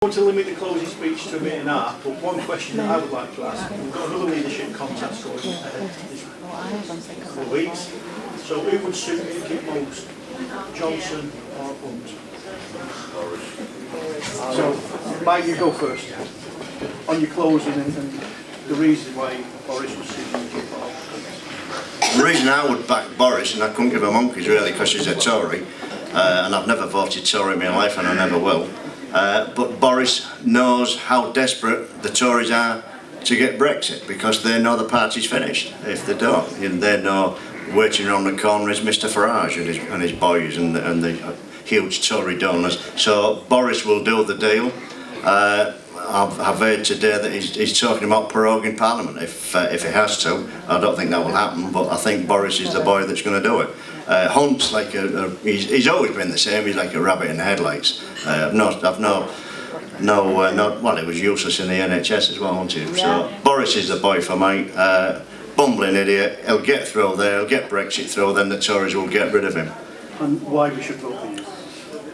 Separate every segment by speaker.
Speaker 1: I want to limit the closing speech to a minute and a half, but one question that I would like to ask. We've got another leadership contest going ahead this couple of weeks. So who would suit UKIP most? Johnson or Hunt? So, Mike, you go first. On your closing and the reason why Boris would suit UKIP or Hunt.
Speaker 2: The reason I would back Boris, and I couldn't give a monkey's really because he's a Tory, and I've never voted Tory in my life and I never will. But Boris knows how desperate the Tories are to get Brexit because they know the party's finished if they don't. And they know waiting around the corner is Mr Farage and his boys and the huge Tory donors. So Boris will do the deal. I've heard today that he's talking about proroguing Parliament if he has to. I don't think that will happen, but I think Boris is the boy that's going to do it. Hunt's like he's always been the same. He's like a rabbit in the headlights. Well, he was useless in the NHS as well, wasn't he? So Boris is the boy for me. Bumbling idiot. He'll get through there. He'll get Brexit through. Then the Tories will get rid of him.
Speaker 1: And why we should vote for you?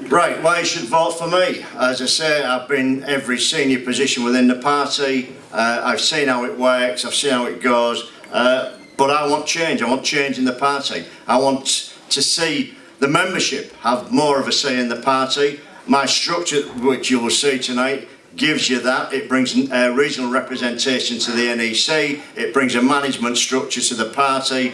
Speaker 2: Right, why you should vote for me? As I say, I've been every senior position within the party. I've seen how it works. I've seen how it goes. But I want change. I want change in the party. I want to see the membership have more of a say in the party. My structure, which you will see tonight, gives you that. It brings regional representation to the NEC. It brings a management structure to the party.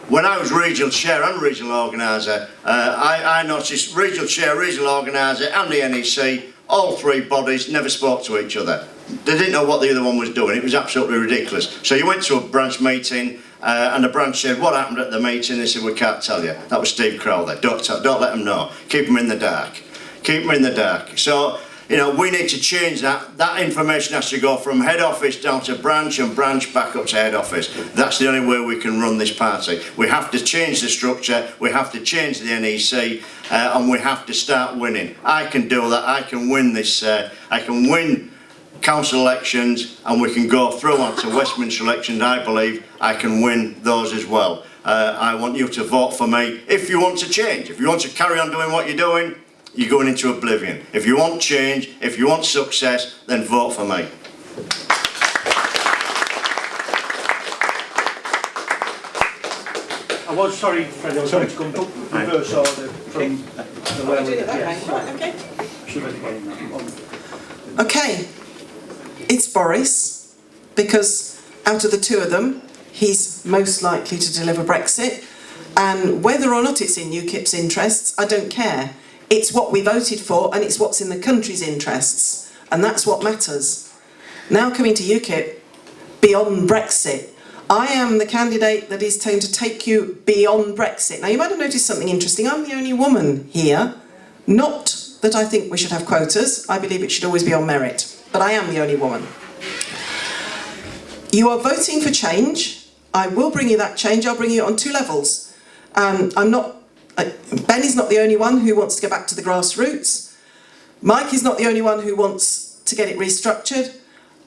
Speaker 2: When I was regional chair and regional organiser, I noticed regional chair, regional organiser and the NEC, all three bodies never spoke to each other. They didn't know what the other one was doing. It was absolutely ridiculous. So you went to a branch meeting and the branch said, what happened at the meeting? They said, we can't tell you. That was Steve Crowther. Don't let them know. Keep them in the dark. Keep them in the dark. So, you know, we need to change that. That information has to go from head office down to branch and branch back up to head office. That's the only way we can run this party. We have to change the structure, we have to change the NEC, and we have to start winning. I can do that. I can win this. I can win council elections, and we can go through on to Westminster elections. I believe I can win those as well. I want you to vote for me if you want to change. If you want to carry on doing what you're doing, you're going into oblivion. If you want change, if you want success, then vote for me.
Speaker 1: I was sorry, Fred, I was going to come reverse order from the way we
Speaker 3: Okay, it's Boris, because out of the two of them, he's most likely to deliver Brexit, and whether or not it's in UKIP's interests, I don't care. It's what we voted for and it's what's in the country's interests, and that's what matters. Now coming to UKIP, beyond Brexit, I am the candidate that is going to take you beyond Brexit. Now you might have noticed something interesting. I'm the only woman here. Not that I think we should have quotas. I believe it should always be on merit, but I am the only woman. You are voting for change. I will bring you that change. I'll bring you it on two levels. Ben is not the only one who wants to go back to the grassroots. Mike is not the only one who wants to get it restructured.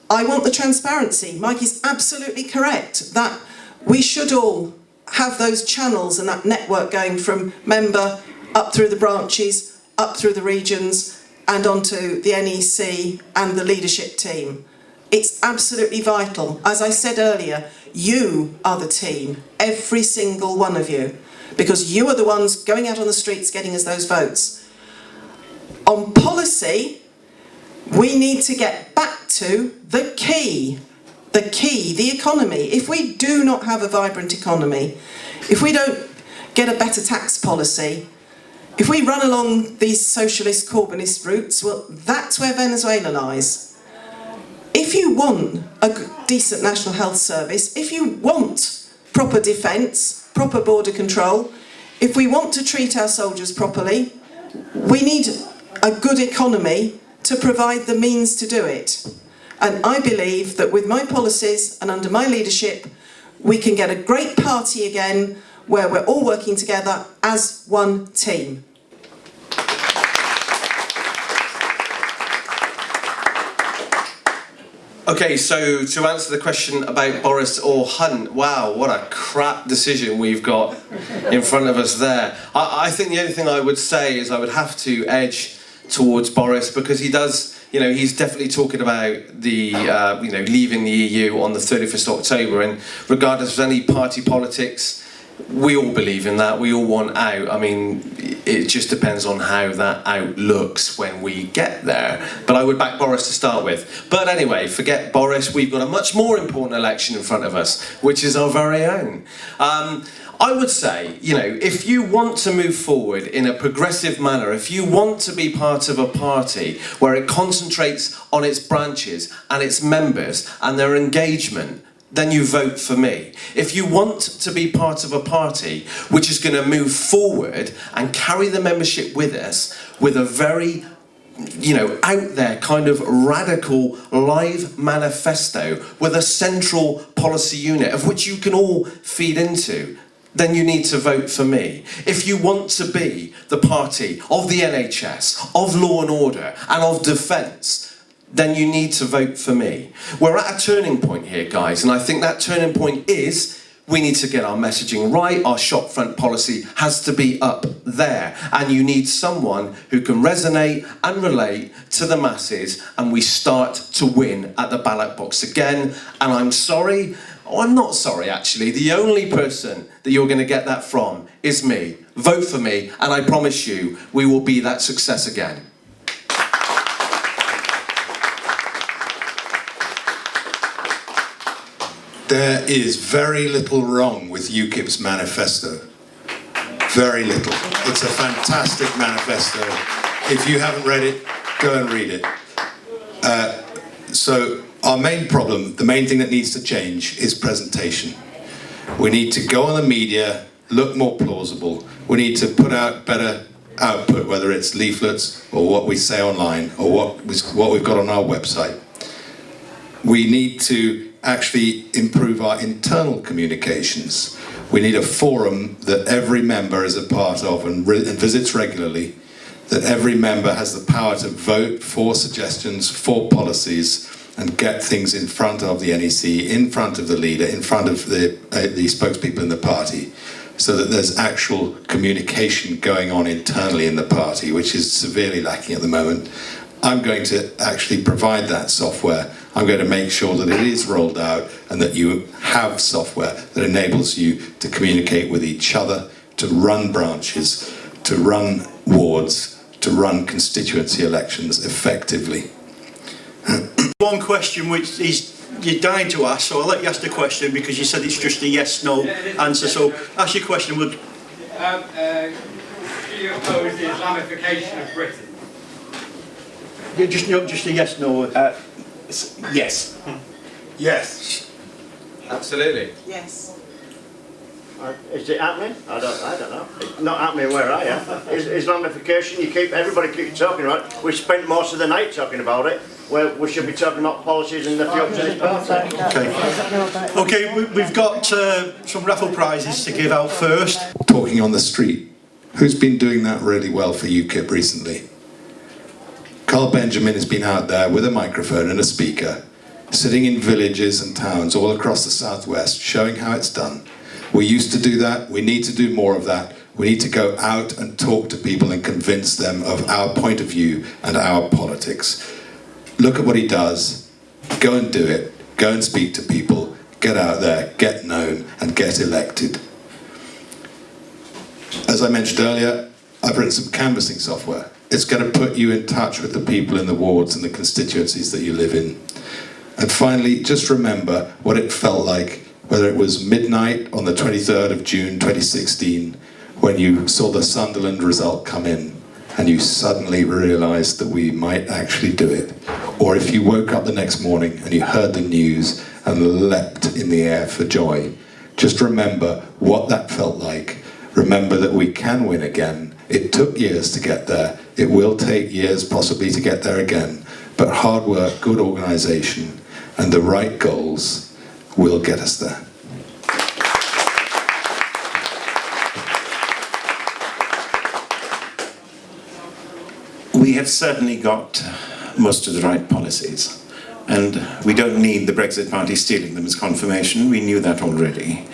Speaker 3: I want the transparency. Mike is absolutely correct that we should all have those channels and that network going from member up through the branches, up through the regions and onto the NEC and the leadership team. It's absolutely vital. As I said earlier, you are the team, every single one of you, because you are the ones going out on the streets getting us those votes. On policy, we need to get back to the key, the economy. If we do not have a vibrant economy, if we don't get a better tax policy, if we run along these socialist Corbynist routes, well, that's where Venezuela lies. If you want a decent national health service, if you want proper defence, proper border control, if we want to treat our soldiers properly, we need a good economy to provide the means to do it. And I believe that with my policies and under my leadership, we can get a great party again where we're all working together as one team.
Speaker 4: Okay, so to answer the question about Boris or Hunt, wow, what a crap decision we've got in front of us there. I think the only thing I would say is I would have to edge towards Boris, because he does, you know, he's definitely talking about the, you know, leaving the EU on the 31st October, and regardless of any party politics, we all believe in that, we all want out. I mean, it just depends on how that out looks when we get there. But I would back Boris to start with. But anyway, forget Boris, we've got a much more important election in front of us, which is our very own. I would say, you know, if you want to move forward in a progressive manner, if you want to be part of a party where it concentrates on its branches and its members and their engagement, then you vote for me. If you want to be part of a party which is going to move forward and carry the membership with us with a very, you know, out there kind of radical live manifesto with a central policy unit of which you can all feed into, then you need to vote for me. If you want to be the party of the NHS, of law and order and of defence, then you need to vote for me. We're at a turning point here, guys, and I think that turning point is we need to get our messaging right. Our shopfront policy has to be up there, and you need someone who can resonate and relate to the masses, and we start to win at the ballot box again. And I'm sorry, I'm not sorry actually, the only person that you're going to get that from is me. Vote for me, and I promise you we will be that success again.
Speaker 5: There is very little wrong with UKIP's manifesto. Very little. It's a fantastic manifesto. If you haven't read it, go and read it. So our main problem, the main thing that needs to change is presentation. We need to go on the media, look more plausible. We need to put out better output, whether it's leaflets or what we say online or what we've got on our website. We need to actually improve our internal communications. We need a forum that every member is a part of and visits regularly, that every member has the power to vote for suggestions, for policies, and get things in front of the NEC, in front of the leader, in front of the spokespeople in the party, so that there's actual communication going on internally in the party, which is severely lacking at the moment. I'm going to actually provide that software. I'm going to make sure that it is rolled out and that you have software that enables you to communicate with each other, to run branches, to run wards, to run constituency elections effectively.
Speaker 1: One question which is you're dying to ask, so I'll let you ask the question because you said it's just a yes/no answer. So ask your question. Do you
Speaker 6: oppose the Islamification of Britain?
Speaker 1: Yeah, just a yes/no.
Speaker 6: Yes.
Speaker 5: Yes.
Speaker 4: Absolutely.
Speaker 3: Yes.
Speaker 2: Is it happening? I don't know. It's not happening where I am. Islamification, everybody keeps talking about it. We spent most of the night talking about it. Well, we should be talking about policies in the future of this party.
Speaker 1: Okay, we've got some raffle prizes to give out first.
Speaker 5: Talking on the street. Who's been doing that really well for UKIP recently? Carl Benjamin has been out there with a microphone and a speaker, sitting in villages and towns all across the southwest, showing how it's done. We used to do that. We need to do more of that. We need to go out and talk to people and convince them of our point of view and our politics. Look at what he does. Go and do it. Go and speak to people. Get out there, get known, and get elected. As I mentioned earlier, I've written some canvassing software. It's going to put you in touch with the people in the wards and the constituencies that you live in. And finally, just remember what it felt like, whether it was midnight on the 23rd of June 2016, when you saw the Sunderland result come in, and you suddenly realised that we might actually do it. Or if you woke up the next morning and you heard the news and leapt in the air for joy, just remember what that felt like. Remember that we can win again. It took years to get there. It will take years possibly to get there again. But hard work, good organisation, and the right goals will get us there.
Speaker 7: We have certainly got most of the right policies, and we don't need the Brexit Party stealing them as confirmation. We knew that already.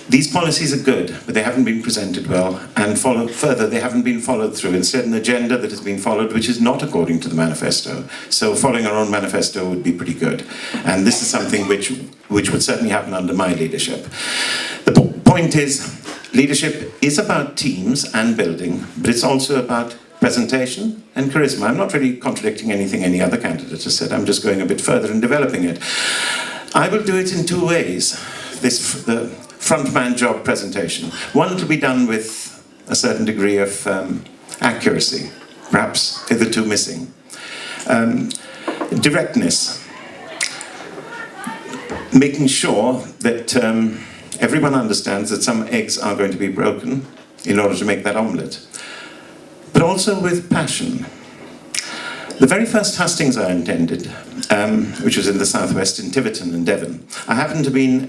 Speaker 7: These policies are good, but they haven't been presented well, and further, they haven't been followed through. Instead, an agenda that has been followed, which is not according to the manifesto. So following our own manifesto would be pretty good. And this is something which would certainly happen under my leadership. The point is, leadership is about teams and building, but it's also about presentation and charisma. I'm not really contradicting anything any other candidate has said. I'm just going a bit further and developing it. I will do it in two ways. The frontman job presentation. One to be done with a certain degree of accuracy, perhaps hitherto missing. Directness. Making sure that everyone understands that some eggs are going to be broken in order to make that omelette. But also with passion. The very first hustings I attended, which was in the southwest in Tiverton and Devon, I happened to be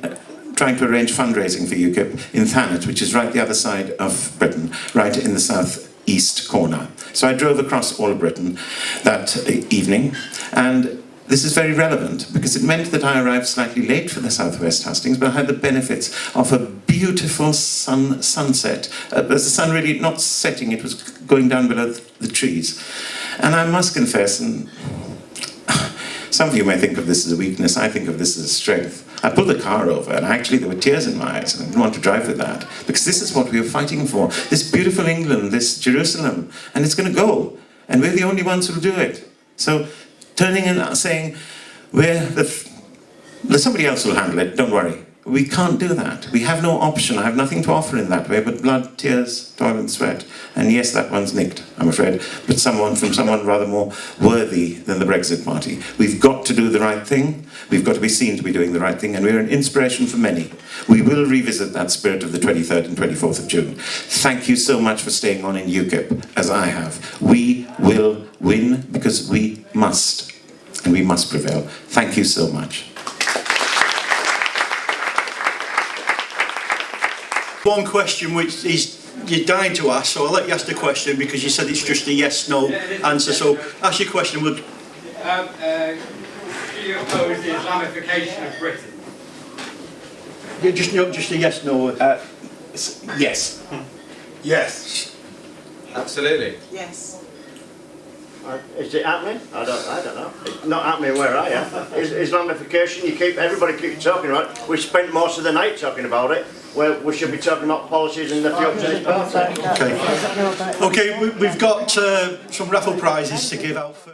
Speaker 7: trying to arrange fundraising for UKIP in Thanet, which is right the other side of Britain, right in the southeast corner. So I drove across all of Britain that evening, and this is very relevant because it meant that I arrived slightly late for the Southwest hustings, but I had the benefits of a beautiful sunset. But the sun really not setting, it was going down below the trees. And I must confess, and some of you may think of this as a weakness, I think of this as a strength. I pulled the car over, and actually there were tears in my eyes, and I didn't want to drive with that, because this is what we were fighting for. This beautiful England, this Jerusalem, and it's going to go, and we're the only ones who'll do it. So turning and saying, somebody else will handle it, don't worry. We can't do that. We have no option. I have nothing to offer in that way but blood, tears, toil and sweat. And yes, that one's nicked, I'm afraid, but from someone rather more worthy than the Brexit Party. We've got to do the right thing. We've got to be seen to be doing the right thing, and we're an inspiration for many. We will revisit that spirit of the 23rd and 24th of June. Thank you so much for staying on in UKIP, as I have. We will win because we must, and we must prevail. Thank you so much.
Speaker 1: One question which you're dying to ask, so I'll let you ask the question because you said it's just a yes/no answer. So ask your question.
Speaker 6: Do you oppose the Islamification of Britain?
Speaker 1: Yeah, just a yes/no.
Speaker 6: Yes.
Speaker 1: Yes.
Speaker 4: Absolutely.
Speaker 3: Yes.
Speaker 2: Is it happening? I don't know. It's not happening where I am. Islamification, everybody keeps talking about it. We spent most of the night talking about it. Where we should be talking about policies in the future.
Speaker 1: Okay, we've got some raffle prizes to give out for